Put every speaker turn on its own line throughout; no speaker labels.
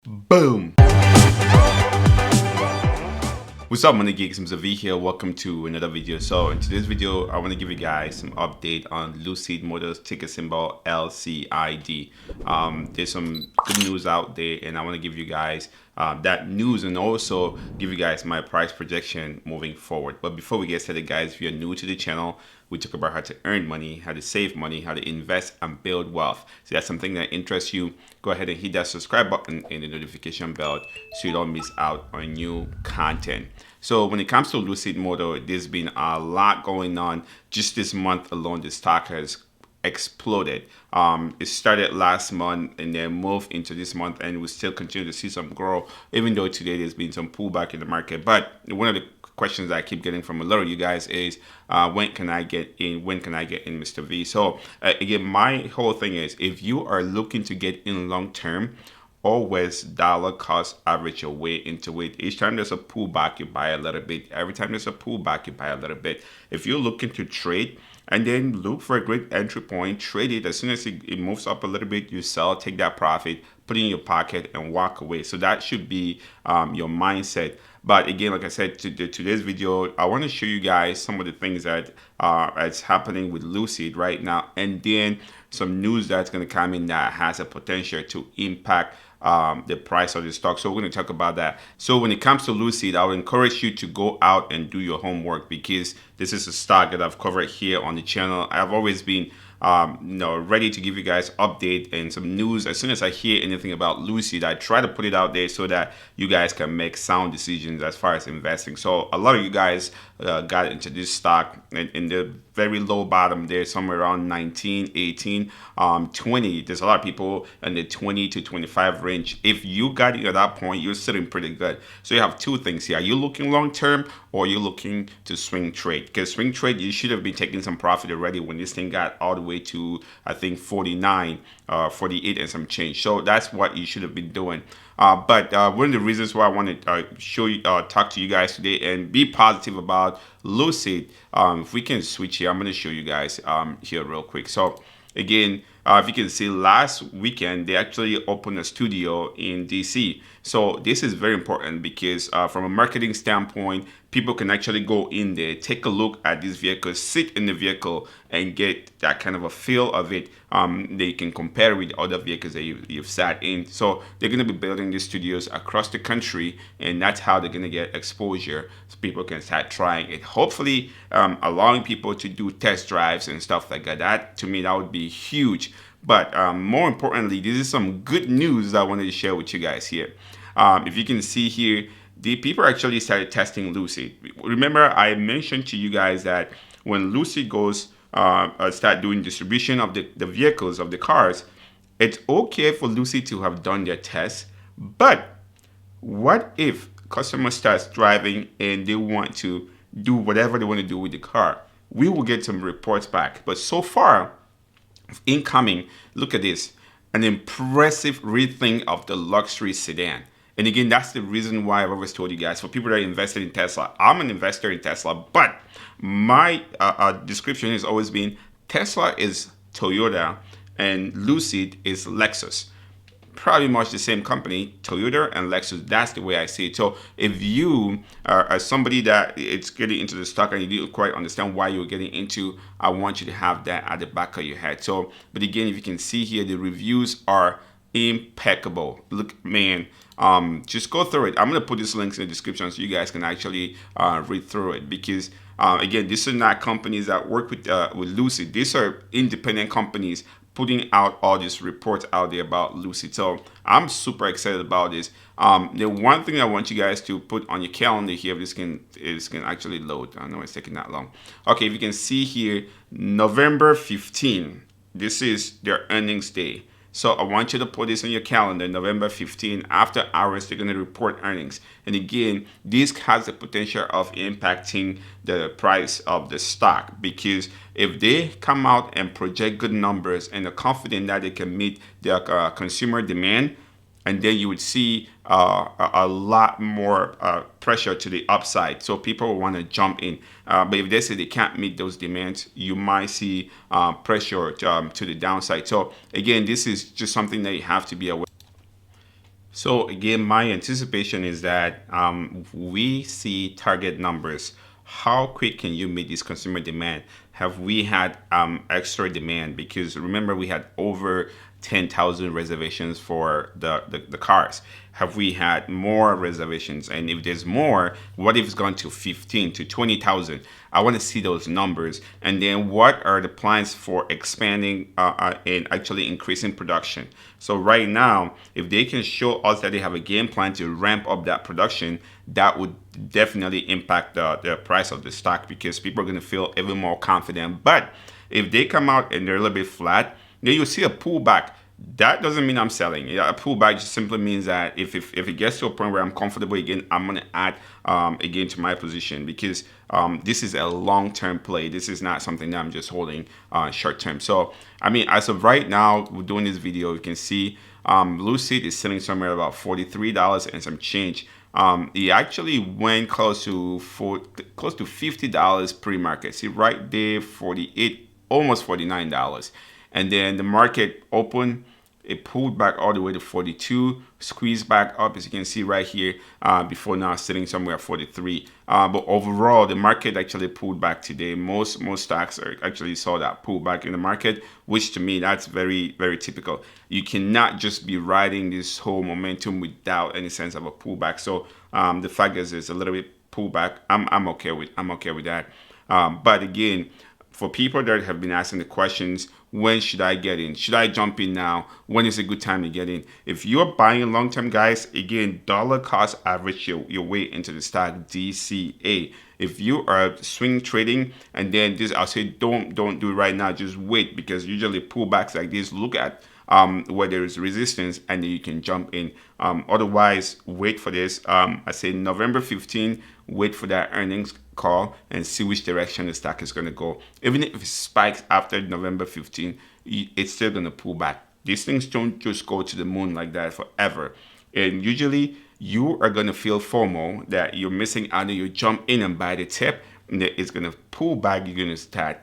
Boom! What's up, Money Geeks? Mr. V here. Welcome to another video. So in today's video, I want to give you guys some update on Lucid Motors ticker symbol LCID. There's some good news out there, and I want to give you guys that news and also give you guys my price projection moving forward. But before we get started, guys, if you're new to the channel, we talk about how to earn money, how to save money, how to invest and build wealth. So that's something that interests you, go ahead and hit that subscribe button and the notification bell so you don't miss out on new content. So when it comes to Lucid Motor, there's been a lot going on. Just this month alone, the stock has exploded. It started last month and then moved into this month, and we still continue to see some growth, even though today there's been some pullback in the market. But one of the questions that I keep getting from a lot of you guys is when can I get in? When can I get in, Mr. V? So again, my whole thing is, if you are looking to get in long term, always dollar cost average your way into it. Each time there's a pullback, you buy a little bit. Every time there's a pullback, you buy a little bit. If you're looking to trade, and then look for a great entry point, trade it. As soon as it moves up a little bit, you sell, take that profit, put it in your pocket, and walk away. So that should be your mindset. But again, like I said, today's video, I want to show you guys some of the things that is happening with Lucid right now, and then some news that's going to come in that has a potential to impact the price of the stock. So we're going to talk about that. So when it comes to Lucid, I would encourage you to go out and do your homework, because this is a stock that I've covered here on the channel. I've always been ready to give you guys update and some news. As soon as I hear anything about Lucid, I try to put it out there so that you guys can make sound decisions as far as investing. So a lot of you guys got into this stock in the very low bottom there, somewhere around 19, 18, 20. There's a lot of people in the 20 to 25 range. If you got it at that point, you're sitting pretty good. So you have two things here. Are you looking long term, or you're looking to swing trade? Because swing trade, you should have been taking some profit already when this thing got all the way to, I think, 49, 48 and some change. So that's what you should have been doing. But one of the reasons why I want to show you, talk to you guys today and be positive about Lucid, if we can switch here, I'm going to show you guys here real quick. So again, if you can see, last weekend they actually opened a studio in DC. So this is very important because from a marketing standpoint, people can actually go in there, take a look at these vehicles, sit in the vehicle and get that kind of a feel of it. They can compare with other vehicles that you've sat in. So they're going to be building these studios across the country, and that's how they're going to get exposure so people can start trying it. Hopefully allowing people to do test drives and stuff like that. That, to me, that would be huge. But more importantly, this is some good news that I wanted to share with you guys here. If you can see here, the people actually started testing Lucid. Remember, I mentioned to you guys that when Lucid goes start doing distribution of the vehicles, of the cars, it's okay for Lucid to have done their tests. But what if customer starts driving and they want to do whatever they want to do with the car? We will get some reports back. But so far, incoming, look at this, an impressive rethink of the luxury sedan. And again, that's the reason why I've always told you guys, for people that are invested in Tesla, I'm an investor in Tesla, but my description has always been Tesla is Toyota and Lucid is Lexus. Probably much the same company, Toyota and Lexus. That's the way I see it. So if you are somebody that it's getting into the stock and you didn't quite understand why you're getting into, I want you to have that at the back of your head. So, but again, if you can see here, the reviews are impeccable. Look, man, just go through it. I'm going to put these links in the description so you guys can actually read through it, because again, these are not companies that work with Lucid. These are independent companies putting out all these reports out there about Lucid. So I'm super excited about this. The one thing I want you guys to put on your calendar here, this can actually load. I know it's taking that long. Okay, if you can see here, November 15, this is their earnings day. So I want you to put this on your calendar, November 15, after hours, they're going to report earnings. And again, this has the potential of impacting the price of the stock, because if they come out and project good numbers and are confident that they can meet their consumer demand, and then you would see a lot more pressure to the upside. So people will want to jump in. But if they say they can't meet those demands, you might see pressure to the downside. So again, this is just something that you have to be aware. So again, my anticipation is that we see target numbers. How quick can you meet this consumer demand? Have we had extra demand? Because remember, we had over 10,000 reservations for the cars. Have we had more reservations? And if there's more, what if it's gone to 15 to 20,000? I want to see those numbers. And then what are the plans for expanding and actually increasing production? So right now, if they can show us that they have a game plan to ramp up that production, that would definitely impact the price of the stock, because people are going to feel even more confident. But if they come out and they're a little bit flat, then you'll see a pullback. That doesn't mean I'm selling. Yeah, a pullback just simply means that if it gets to a point where I'm comfortable again, I'm gonna add again to my position, because this is a long-term play. This is not something that I'm just holding short-term. So I mean, as of right now, we're doing this video. You can see Lucid is selling somewhere about $43 and some change. It actually went close to $50 pre-market. See right there, 48, almost $49. And then the market opened, it pulled back all the way to 42, squeezed back up, as you can see right here, before now sitting somewhere at 43. But overall, the market actually pulled back today. Most stocks actually saw that pullback in the market, which to me, that's very, very typical. You cannot just be riding this whole momentum without any sense of a pullback. So the fact is, it's a little bit pullback. I'm okay with that. But again, for people that have been asking the questions, when should I get in? Should I jump in now? When is a good time to get in? If you're buying long-term, guys, again, dollar cost average your way into the stock, DCA. If you are swing trading, and then this, I'll say don't do it right now. Just wait, because usually pullbacks like this, look at where there is resistance, and then you can jump in. Otherwise, wait for this. I say November 15, wait for that earnings call and see which direction the stock is going to go. Even if it spikes after November 15, it's still going to pull back. These things don't just go to the moon like that forever. And usually you are going to feel FOMO that you're missing out, and you jump in and buy the tip, and it's going to pull back. You're going to start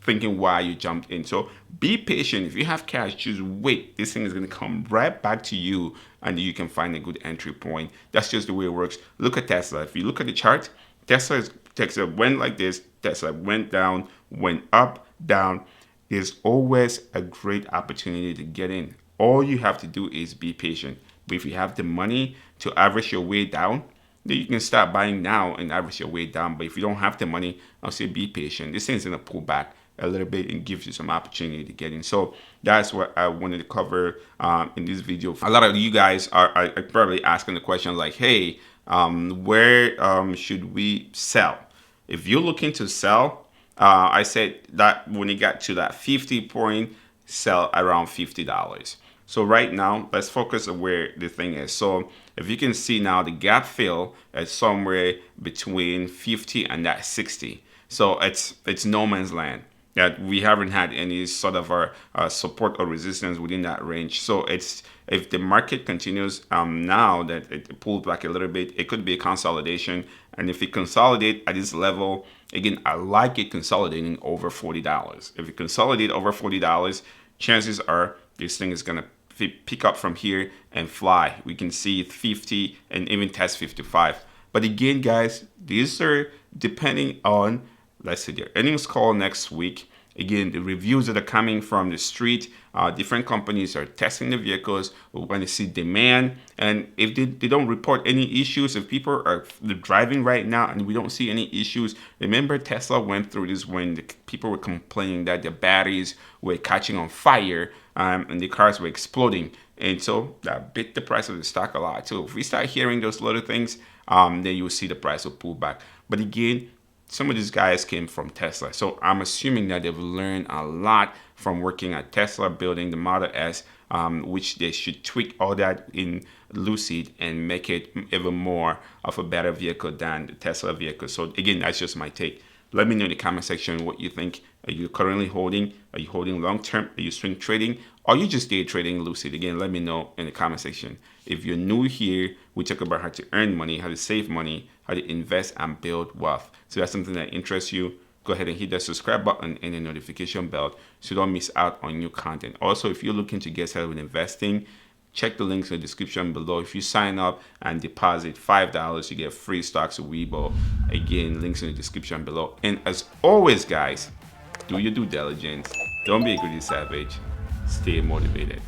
thinking why you jumped in. So be patient. If you have cash, just wait. This thing is going to come right back to you, and you can find a good entry point. That's just the way it works. Look at Tesla. If you look at the chart, Tesla went like this. Tesla went down, went up, down. There's always a great opportunity to get in. All you have to do is be patient. But if you have the money to average your way down, then you can start buying now and average your way down. But if you don't have the money, I'll say be patient. This thing's going to pull back a little bit and gives you some opportunity to get in. So that's what I wanted to cover in this video. A lot of you guys are probably asking the question like, hey, where should we sell? If you're looking to sell, I said that when it got to that 50 point, sell around $50. So right now, let's focus on where the thing is. So if you can see now, the gap fill is somewhere between 50 and that 60. So it's no man's land. That we haven't had any sort of support or resistance within that range. So it's, if the market continues now that it pulled back a little bit, it could be a consolidation. And if it consolidate at this level, again, I like it consolidating over $40. If it consolidate over $40, chances are this thing is gonna pick up from here and fly. We can see 50 and even test 55. But again, guys, these are depending on, let's say, their earnings call next week. Again, the reviews that are coming from the street, different companies are testing the vehicles. We want to see demand. And if they don't report any issues, if people are driving right now and we don't see any issues, remember Tesla went through this when the people were complaining that the batteries were catching on fire and the cars were exploding. And so that bit the price of the stock a lot too. If we start hearing those little things, then you will see the price will pull back. But again, some of these guys came from Tesla. So I'm assuming that they've learned a lot from working at Tesla, building the Model S, which they should tweak all that in Lucid and make it even more of a better vehicle than the Tesla vehicle. So again, that's just my take. Let me know in the comment section what you think. Are you currently holding? Are you holding long term? Are you swing trading? Or are you just day trading Lucid? Again, let me know in the comment section. If you're new here, we talk about how to earn money, how to save money, how to invest and build wealth. So that's something that interests you, go ahead and hit that subscribe button and the notification bell so you don't miss out on new content. Also, if you're looking to get started with investing, check the links in the description below. If you sign up and deposit $5, you get free stocks of WeBull. Again, links in the description below. And as always, guys, do your due diligence. Don't be a greedy savage. Stay motivated.